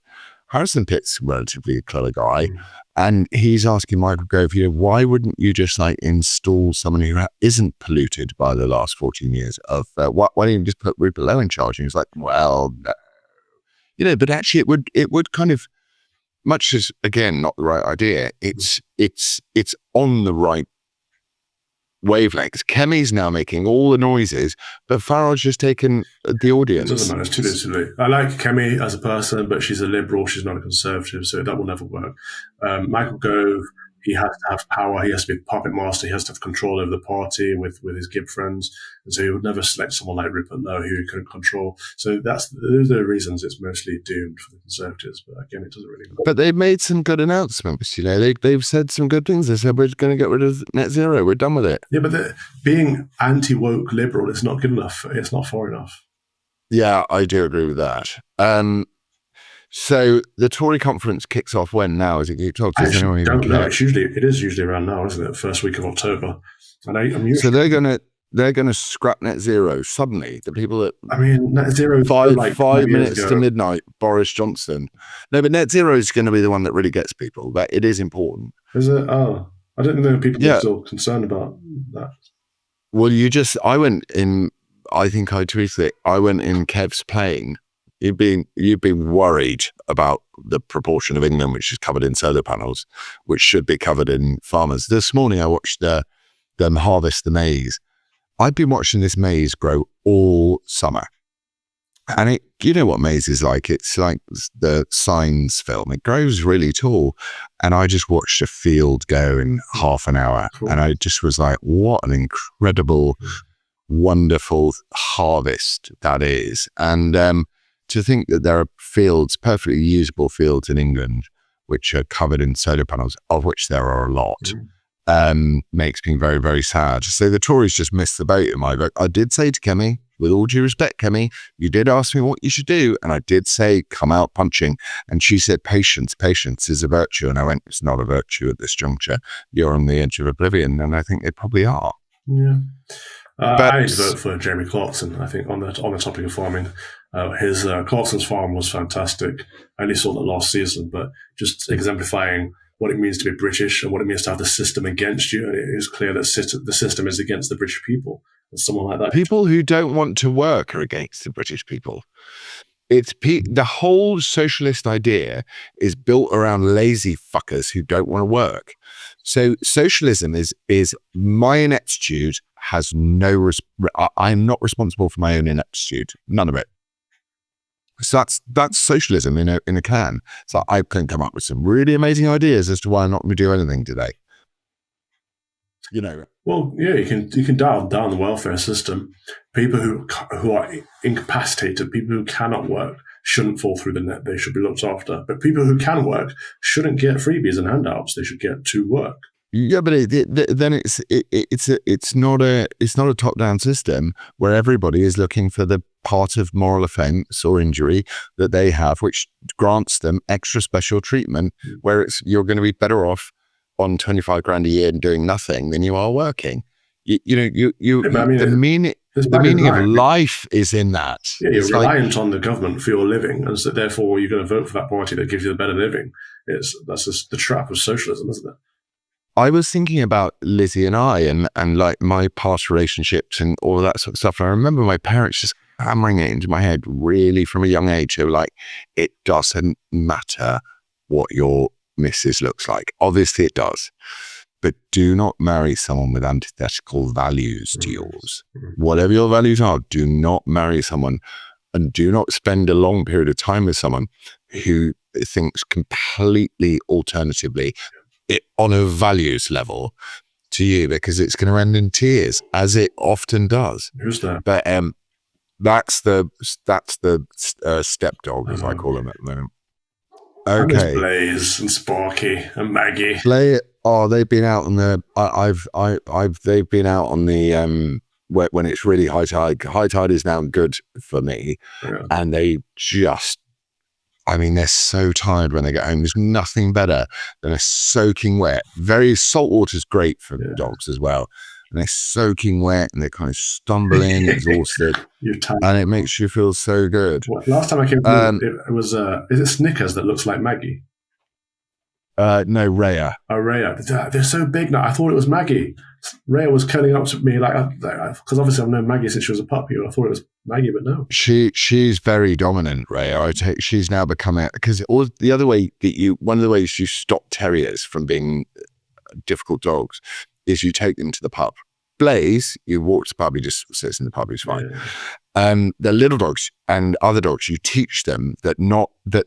Harrison Pitt's a relatively clever guy. And he's asking Michael Gove, why wouldn't you just install someone who isn't polluted by the last 14 years of, why don't you just put Rupert Lowe in charge? And he's like, well, no. But actually it would kind of, much as, again, not the right idea, it's on the right wavelengths. Kemi's now making all the noises, but Farage has taken the audience. It doesn't matter. It's too late. I like Kemi as a person, but she's a liberal. She's not a conservative, so that will never work. Michael Gove, he has to have power. He has to be a puppet master. He has to have control over the party with his Gib friends. And so he would never select someone like Rupert Lowe who he couldn't control. So those are the reasons it's mostly doomed for the Conservatives. But again, it doesn't really work. But they've made some good announcements. They've said some good things. They said, we're going to get rid of net zero. We're done with it. Yeah, but being anti-woke liberal is not good enough. It's not far enough. Yeah, I do agree with that. So the Tory conference kicks off when now? Is it kicked off? I don't know. It is usually around now, isn't it? First week of October. And so they're gonna scrap net zero suddenly. The people that net zero five minutes to midnight. Boris Johnson. No, but net zero is going to be the one that really gets people. That it is important. Is it? Oh, I didn't know people were Yeah. still concerned about that. Well, I think I tweeted it. I went in Kev's plane. You'd been worried about the proportion of England which is covered in solar panels, which should be covered in farmers. This morning I watched them harvest the maize. I've been watching this maize grow all summer. And you know what maize is like? It's like the Signs film. It grows really tall. And I just watched a field go in half an hour. Cool. And I just was like, what an incredible, wonderful harvest that is. And to think that there are fields, perfectly usable fields in England, which are covered in solar panels, of which there are a lot, makes me very, very sad. So the Tories just missed the boat in my book. I did say to Kemi, with all due respect, Kemi, you did ask me what you should do. And I did say, come out punching. And she said, patience is a virtue. And I went, it's not a virtue at this juncture. You're on the edge of oblivion. And I think they probably are. Yeah. But I'd vote for Jeremy Clarkson, I think, on the topic of farming. His Clarkson's farm was fantastic. I only saw that last season, but just exemplifying what it means to be British and what it means to have the system against you. And it is clear that the system is against the British people. And someone like that. People who don't want to work are against the British people. The whole socialist idea is built around lazy fuckers who don't want to work. So socialism is my ineptitude has no. I'm not responsible for my own ineptitude. None of it. So that's socialism in a can. So I can come up with some really amazing ideas as to why I'm not going to do anything today. You know. Well, yeah, you can dial down the welfare system. People who are incapacitated, people who cannot work, shouldn't fall through the net. They should be looked after. But people who can work shouldn't get freebies and handouts. They should get to work. Yeah, but then it's not a top-down system where everybody is looking for the part of moral offence or injury that they have, which grants them extra special treatment, where you're going to be better off on 25 grand a year and doing nothing than you are working. The meaning of life is in that. Yeah, you're reliant on the government for your living, and so therefore you're going to vote for that party that gives you the better living. That's just the trap of socialism, isn't it? I was thinking about Lizzie and I and like my past relationships and all that sort of stuff. And I remember my parents just hammering it into my head really from a young age. They were like, it doesn't matter what your missus looks like. Obviously it does. But do not marry someone with antithetical values to yours. Whatever your values are, do not marry someone, and do not spend a long period of time with someone who thinks completely alternatively on a values level to you, because it's going to end in tears, as it often does. Who's that? But that's the stepdog, as I call them at the moment. Okay, and Blaze and Sparky and Maggie. They've been out on the. They've been out on the when it's really high tide. High tide is now good for me, and they just. I mean, they're so tired when they get home. There's nothing better than a soaking wet. Salt water is great for dogs as well. And they're soaking wet and they're kind of stumbling, exhausted. And it makes you feel so good. Well, last time I came it was, is it Snickers that looks like Maggie? No, Rhea. Oh, Rhea. They're so big now. I thought it was Maggie. Rhea was curling up to me because obviously I've known Maggie since she was a puppy. I thought it was Maggie, but no. She's very dominant, Rhea. She's now becoming, because one of the ways you stop terriers from being difficult dogs is you take them to the pub. Blaze, you walk to the pub, he just sits in the pub, he's fine. Yeah. The little dogs and other dogs, you teach them that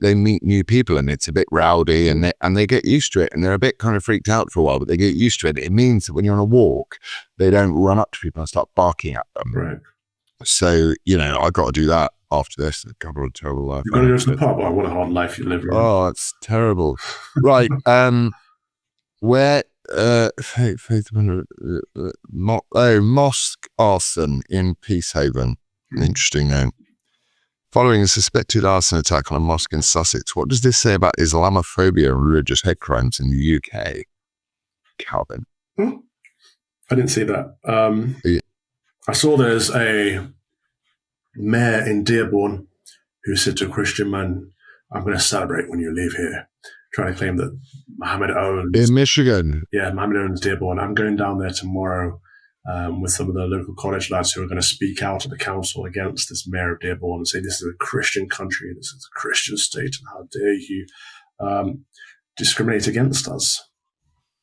they meet new people and it's a bit rowdy and they get used to it, and they're a bit kind of freaked out for a while, but they get used to it. It means that when you're on a walk, they don't run up to people and start barking at them. Right. So, I got to do that after this. A couple of terrible life. You're going to go to the pub? Oh, what a hard life you live. Oh, it's terrible. Right. Where mosque arson in Peacehaven. Interesting name. Following a suspected arson attack on a mosque in Sussex, what does this say about Islamophobia and religious hate crimes in the UK? Calvin. I didn't see that. I saw there's a mayor in Dearborn who said to a Christian man, "I'm going to celebrate when you leave here." trying to claim that Mohammed owns in Michigan. Yeah, Mohammed owns Dearborn. I'm going down there tomorrow with some of the local college lads who are going to speak out at the council against this mayor of Dearborn and say this is a Christian country, this is a Christian state, and how dare you discriminate against us.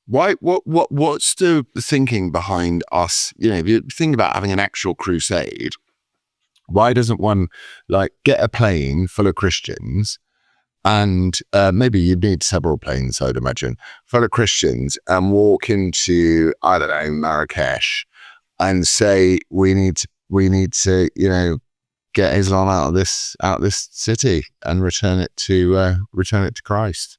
Why? What's the thinking behind us? If you think about having an actual crusade, why doesn't one get a plane full of Christians, and maybe you'd need several planes, I'd imagine, full of Christians, and walk into, I don't know, Marrakesh, and say we need to get Islam out of this city and return it to Christ.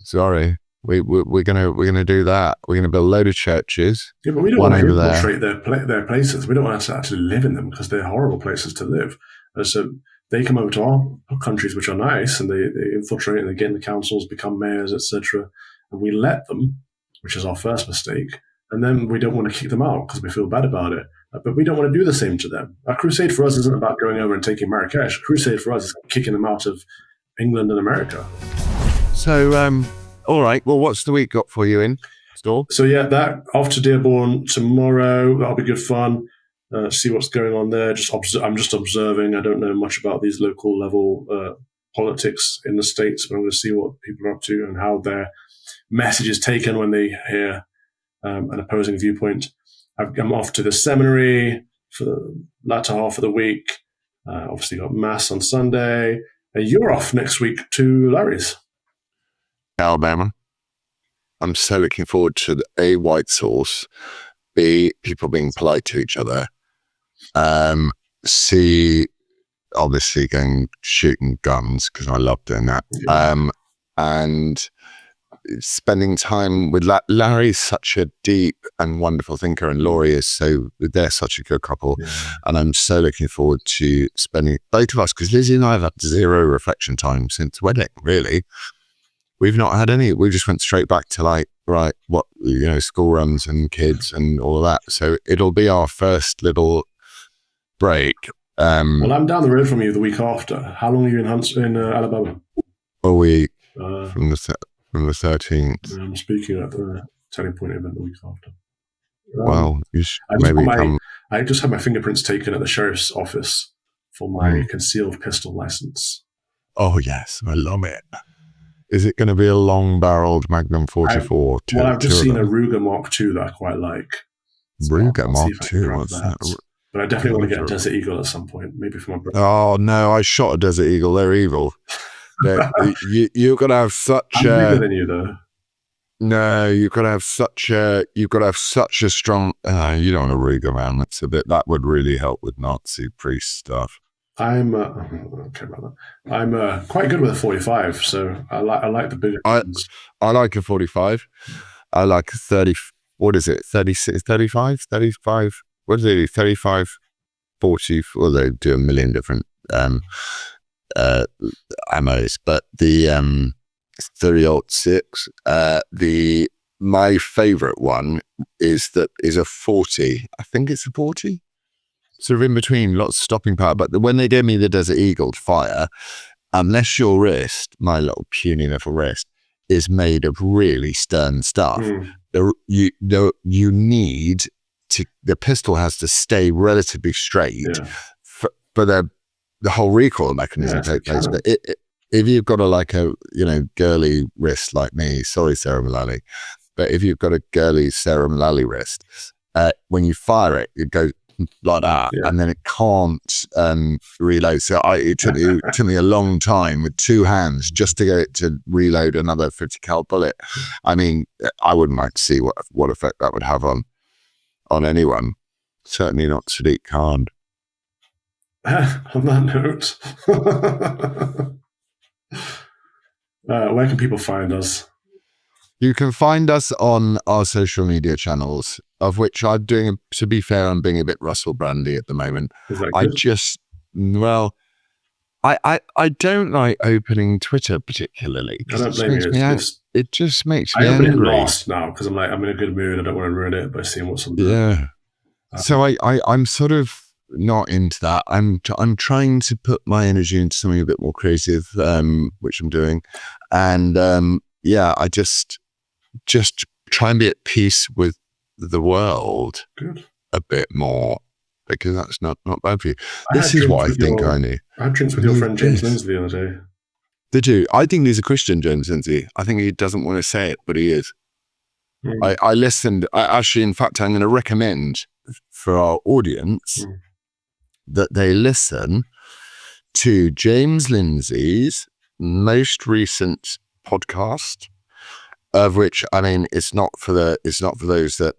Sorry. We're gonna do that. We're gonna build a load of churches. Yeah, but we don't want to infiltrate their places. We don't want to actually live in them because they're horrible places to live. And so they come over to our countries, which are nice, and they infiltrate and they get in the councils, become mayors, etc. And we let them, which is our first mistake. And then we don't want to kick them out because we feel bad about it. But we don't want to do the same to them. A crusade for us isn't about going over and taking Marrakesh. A crusade for us is kicking them out of England and America. So, all right. Well, what's the week got for you in store? So yeah, that off to Dearborn tomorrow. That'll be good fun. See what's going on there. I'm just observing. I don't know much about these local level politics in the States, but I'm going to see what people are up to and how their message is taken when they hear an opposing viewpoint. I'm off to the seminary for the latter half of the week. Obviously got Mass on Sunday. And you're off next week to Larry's. Alabama. I'm so looking forward to A, white sauce, B, people being polite to each other, C, obviously going shooting guns because I love doing that, and spending time with Larry's such a deep and wonderful thinker, and Laurie they're such a good couple, and I'm so looking forward to spending both of us, because Lizzie and I have had zero reflection time since wedding, really. We've not had any. We just went straight back to school runs and kids and all of that. So it'll be our first little break. Well, I'm down the road from you the week after. How long are you in Alabama? A week from the 13th. I'm speaking at the Turning Point event the week after. Well, you should maybe come. I just had my fingerprints taken at the sheriff's office for my concealed pistol license. Oh yes, I love it. Is it going to be a long-barreled Magnum 44? I've just seen a Ruger Mark II that I quite like. So Ruger Mark II? What's that? But I definitely want to get a Desert Eagle at some point, maybe for my brother. Oh, no, I shot a Desert Eagle. They're evil. You're going to have such I'm bigger than you, though. No, you've got to have such a strong... you don't want a Ruger, man. That would really help with Nazi priest stuff. I'm okay about that. I'm quite good with a 45, so I like the bigger ones. I like a 45. I like a 30. What is it? 36, 35, 35. What is it? 35, 40. Well, they do a million different ammos, but the 30-06. My favorite one is a 40. I think it's a 40. Sort of in between, lots of stopping power. But when they gave me the Desert Eagle to fire, unless your wrist, my little puny little wrist, is made of really stern stuff, you need to. The pistol has to stay relatively straight for the whole recoil mechanism to take place. But if you've got a girly wrist like me, sorry Sarah Mullally, but if you've got a girly Sarah Mullally wrist, when you fire it, it goes like that, and then it can't reload. So it took me a long time with two hands just to get it to reload another 50 cal bullet. I mean, I wouldn't like to see what effect that would have on anyone. Certainly not Sadiq Khan. On that note, where can people find us? You can find us on our social media channels, of which I'm doing, to be fair, I'm being a bit Russell Brandy at the moment. Is that good? I don't like opening Twitter particularly. I don't blame you. It just makes me angry. I open it last now because I'm in a good mood. I don't want to ruin it by seeing what's on there. Yeah. So I'm sort of not into that. I'm trying to put my energy into something a bit more creative, which I'm doing, and I just try and be at peace with the world a bit more, because that's not bad for you. This is what I think I need. I had drinks with your friend James Lindsay the other day. Did you? I think he's a Christian, James Lindsay. I think he doesn't want to say it, but he is. I listened. In fact, I'm going to recommend for our audience that they listen to James Lindsay's most recent podcast, of which, I mean, it's not for those that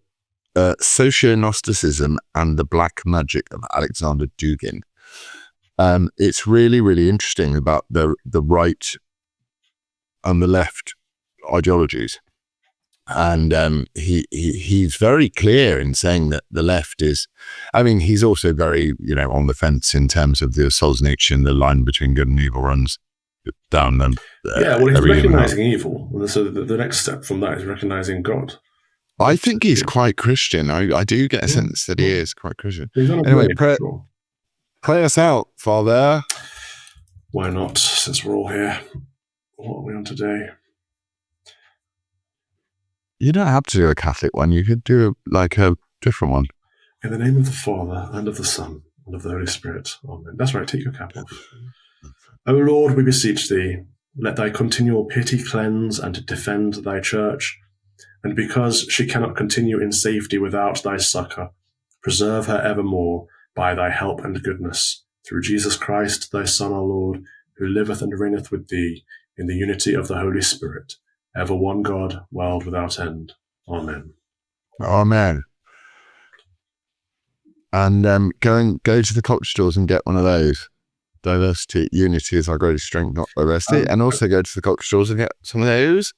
Socio-Gnosticism and the Black Magic of Alexander Dugin. It's really, really interesting about the right and the left ideologies. And he's very clear in saying that the left is, I mean, he's also very, on the fence in terms of the Solzhenitsyn, the line between good and evil runs down them. He's recognizing evil. So the next step from that is recognizing God. I think he's quite Christian. I do get a sense that he is quite Christian. Anyway, play us out, Father. Why not, since we're all here? What are we on today? You don't have to do a Catholic one. You could do a different one. In the name of the Father, and of the Son, and of the Holy Spirit. Amen. That's right, take your cap off. O Lord, we beseech thee, let thy continual pity cleanse and defend thy church, and because she cannot continue in safety without thy succour, preserve her evermore by thy help and goodness, through Jesus Christ, thy Son, our Lord, who liveth and reigneth with thee in the unity of the Holy Spirit, ever one God, world without end. Amen. Amen. And go to the culture stores and get one of those. Diversity, unity is our greatest strength, not diversity. And also go to the culture stores and get some of those.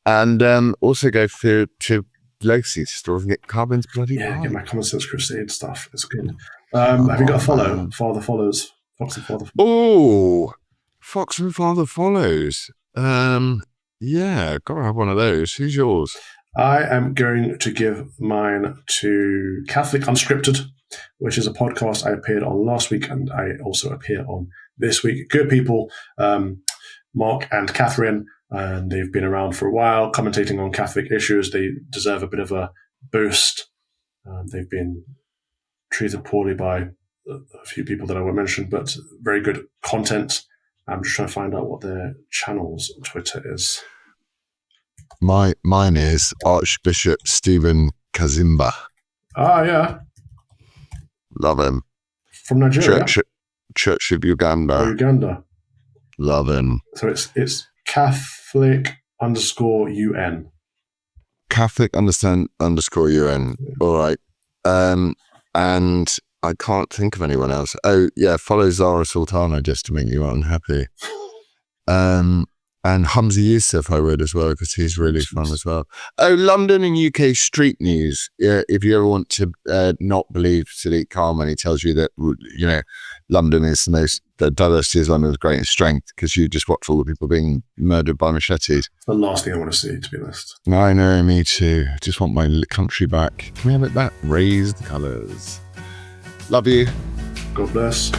And also go to Legacy stores and get Carbon's bloody pie. Get my Common Sense Crusade stuff. It's good. Have you got a follow? Father follows. Fox and Father follows. Oh, Fox and Father follows. Yeah, gotta have one of those. Who's yours? I am going to give mine to Catholic Unscripted, which is a podcast I appeared on last week, and I also appear on this week. Good people, Mark and Catherine, and they've been around for a while, commentating on Catholic issues. They deserve a bit of a boost. They've been treated poorly by a few people that I won't mention, but very good content. I'm just trying to find out what their channel's Twitter is. Mine is Archbishop Stephen Kazimba. Ah, yeah. Love him. From Nigeria? Church of Uganda. Uganda. Love him. So it's Catholic_UN. Catholic_UN. All right. And I can't think of anyone else. Oh, yeah, follow Zara Sultana just to make you unhappy. And Hamza Yusuf I read as well, because he's really fun as well. Oh, London and UK street news. If you ever want to not believe Sadiq Khan when he tells you that, London is the diversity is London's greatest strength, because you just watch all the people being murdered by machetes. It's the last thing I want to see, to be honest. I know, me too. I just want my country back. Can we have it back? Raise the colours. Love you. God bless.